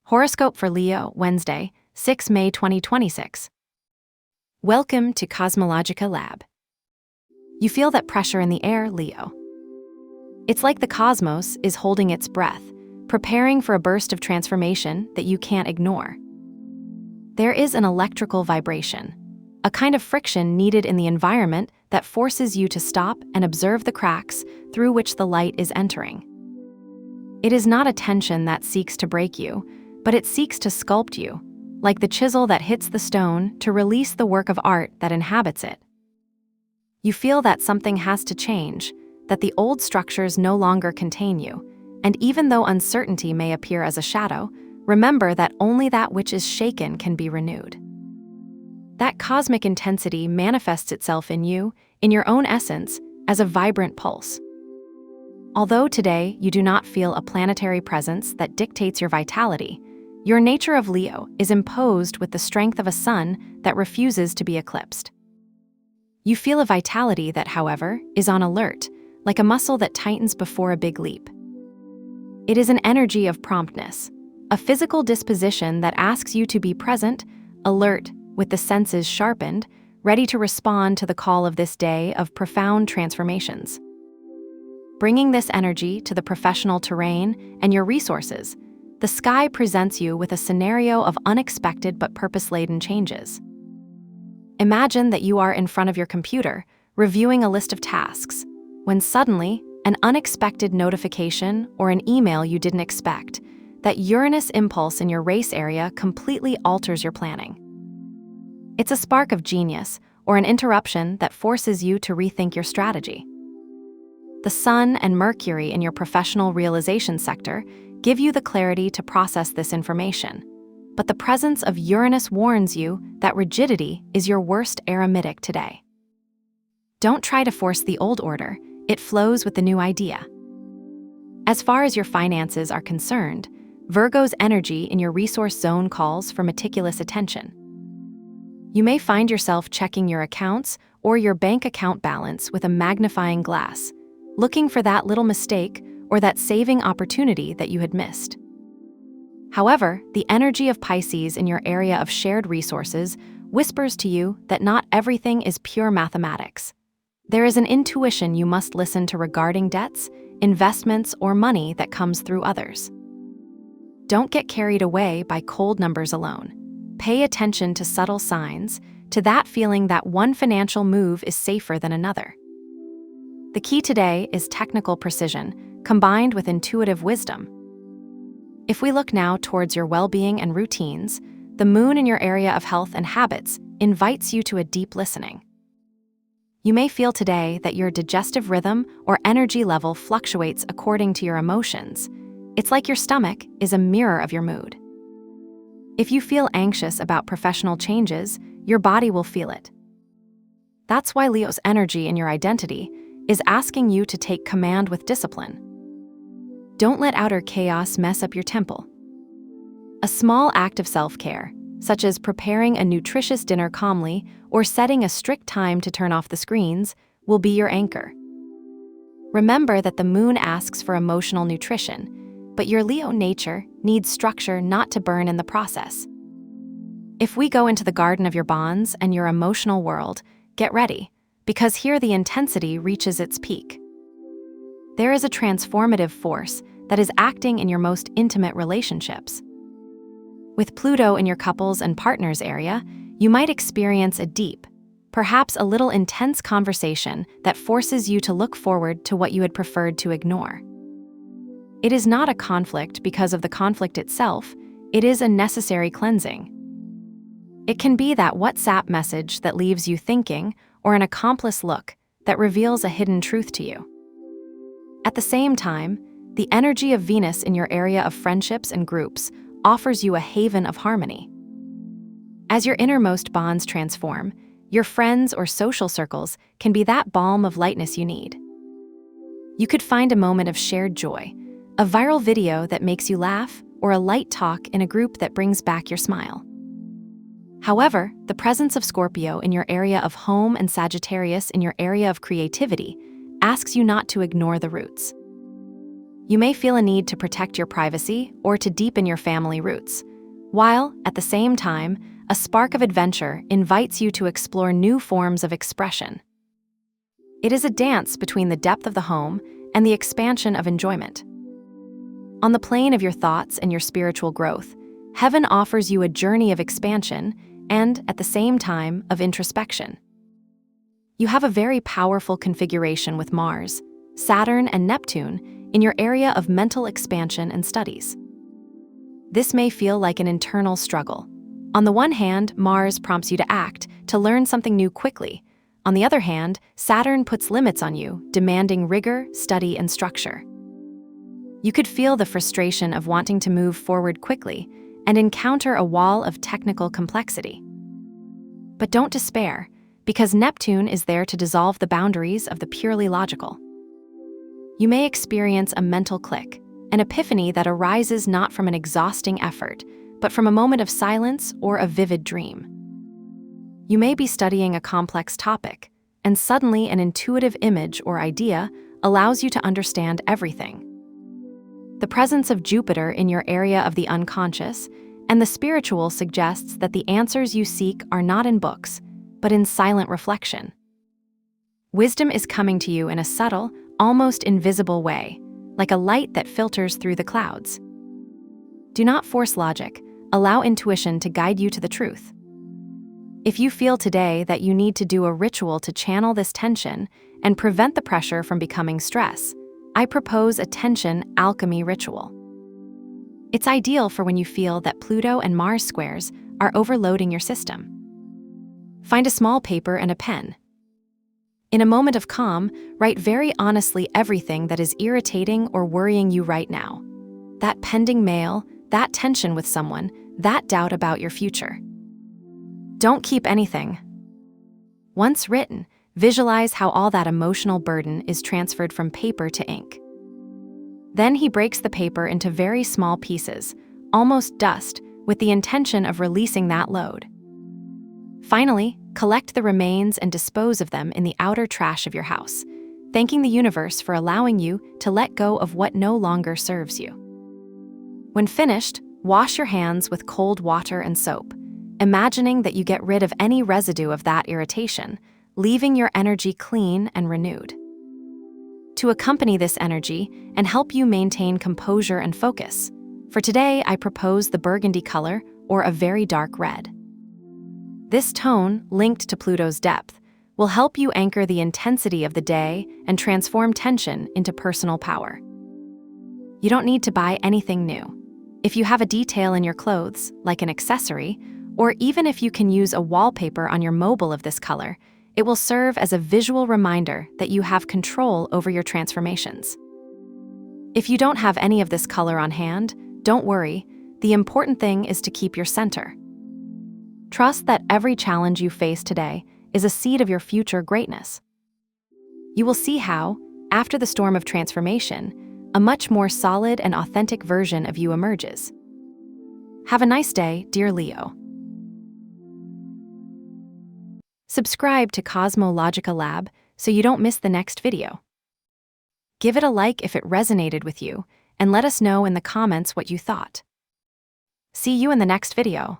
Horoscope for Leo, Wednesday, 6 May 2026. Welcome to CosmologicaLab. You feel that pressure in the air, Leo. It's like the cosmos is holding its breath, preparing for a burst of transformation that you can't ignore. There is an electrical vibration, a kind of friction needed in the environment that forces you to stop and observe the cracks through which the light is entering. It is not a tension that seeks to break you, but it seeks to sculpt you, like the chisel that hits the stone to release the work of art that inhabits it. You feel that something has to change, that the old structures no longer contain you, and even though uncertainty may appear as a shadow, remember that only that which is shaken can be renewed. That cosmic intensity manifests itself in you, in your own essence, as a vibrant pulse. Although today you do not feel a planetary presence that dictates your vitality, your nature of Leo is imposed with the strength of a sun that refuses to be eclipsed. You feel a vitality that, however, is on alert, like a muscle that tightens before a big leap. It is an energy of promptness, a physical disposition that asks you to be present, alert, with the senses sharpened, ready to respond to the call of this day of profound transformations. Bringing this energy to the professional terrain and your resources, the sky presents you with a scenario of unexpected but purpose-laden changes. Imagine that you are in front of your computer, reviewing a list of tasks, when suddenly, an unexpected notification or an email you didn't expect, that Uranus impulse in your race area completely alters your planning. It's a spark of genius or an interruption that forces you to rethink your strategy. The Sun and Mercury in your professional realization sector give you the clarity to process this information, but the presence of Uranus warns you that rigidity is your worst eremitic today. Don't try to force the old order, it flows with the new idea. As far as your finances are concerned, Virgo's energy in your resource zone calls for meticulous attention. You may find yourself checking your accounts or your bank account balance with a magnifying glass, looking for that little mistake or that saving opportunity that you had missed. However, the energy of Pisces in your area of shared resources whispers to you that not everything is pure mathematics. There is an intuition you must listen to regarding debts, investments, or money that comes through others. Don't get carried away by cold numbers alone. Pay attention to subtle signs, to that feeling that one financial move is safer than another. The key today is technical precision, combined with intuitive wisdom. If we look now towards your well-being and routines, the moon in your area of health and habits invites you to a deep listening. You may feel today that your digestive rhythm or energy level fluctuates according to your emotions. It's like your stomach is a mirror of your mood. If you feel anxious about professional changes, your body will feel it. That's why Leo's energy in your identity is asking you to take command with discipline. Don't let outer chaos mess up your temple. A small act of self-care, such as preparing a nutritious dinner calmly or setting a strict time to turn off the screens, will be your anchor. Remember that the moon asks for emotional nutrition, but your Leo nature needs structure not to burn in the process. If we go into the garden of your bonds and your emotional world, get ready, because here the intensity reaches its peak. There is a transformative force that is acting in your most intimate relationships. With Pluto in your couples and partners area, you might experience a deep, perhaps a little intense conversation that forces you to look forward to what you had preferred to ignore. It is not a conflict because of the conflict itself, it is a necessary cleansing. It can be that WhatsApp message that leaves you thinking, or an accomplice look that reveals a hidden truth to you. At the same time, the energy of Venus in your area of friendships and groups offers you a haven of harmony. As your innermost bonds transform, your friends or social circles can be that balm of lightness you need. You could find a moment of shared joy, a viral video that makes you laugh, or a light talk in a group that brings back your smile. However, the presence of Scorpio in your area of home and Sagittarius in your area of creativity asks you not to ignore the roots. You may feel a need to protect your privacy or to deepen your family roots, while, at the same time, a spark of adventure invites you to explore new forms of expression. It is a dance between the depth of the home and the expansion of enjoyment. On the plane of your thoughts and your spiritual growth, heaven offers you a journey of expansion and, at the same time, of introspection. You have a very powerful configuration with Mars, Saturn, and Neptune in your area of mental expansion and studies. This may feel like an internal struggle. On the one hand, Mars prompts you to act, to learn something new quickly. On the other hand, Saturn puts limits on you, demanding rigor, study, and structure. You could feel the frustration of wanting to move forward quickly and encounter a wall of technical complexity. But don't despair, because Neptune is there to dissolve the boundaries of the purely logical. You may experience a mental click, an epiphany that arises not from an exhausting effort, but from a moment of silence or a vivid dream. You may be studying a complex topic, and suddenly an intuitive image or idea allows you to understand everything. The presence of Jupiter in your area of the unconscious and the spiritual suggests that the answers you seek are not in books, but in silent reflection. Wisdom is coming to you in a subtle, almost invisible way, like a light that filters through the clouds. Do not force logic, allow intuition to guide you to the truth. If you feel today that you need to do a ritual to channel this tension and prevent the pressure from becoming stress, I propose a tension alchemy ritual. It's ideal for when you feel that Pluto and Mars squares are overloading your system. Find a small paper and a pen. In a moment of calm, write very honestly everything that is irritating or worrying you right now. That pending mail, that tension with someone, that doubt about your future. Don't keep anything. Once written, visualize how all that emotional burden is transferred from paper to ink. Then he breaks the paper into very small pieces, almost dust, with the intention of releasing that load. Finally, collect the remains and dispose of them in the outer trash of your house, thanking the universe for allowing you to let go of what no longer serves you. When finished, wash your hands with cold water and soap, imagining that you get rid of any residue of that irritation, leaving your energy clean and renewed. To accompany this energy and help you maintain composure and focus, for today I propose the burgundy color or a very dark red. This tone, linked to Pluto's depth, will help you anchor the intensity of the day and transform tension into personal power. You don't need to buy anything new. If you have a detail in your clothes, like an accessory, or even if you can use a wallpaper on your mobile of this color, it will serve as a visual reminder that you have control over your transformations. If you don't have any of this color on hand, don't worry. The important thing is to keep your center. Trust that every challenge you face today is a seed of your future greatness. You will see how, after the storm of transformation, a much more solid and authentic version of you emerges. Have a nice day, dear Leo. Subscribe to CosmologicaLab so you don't miss the next video. Give it a like if it resonated with you, and let us know in the comments what you thought. See you in the next video.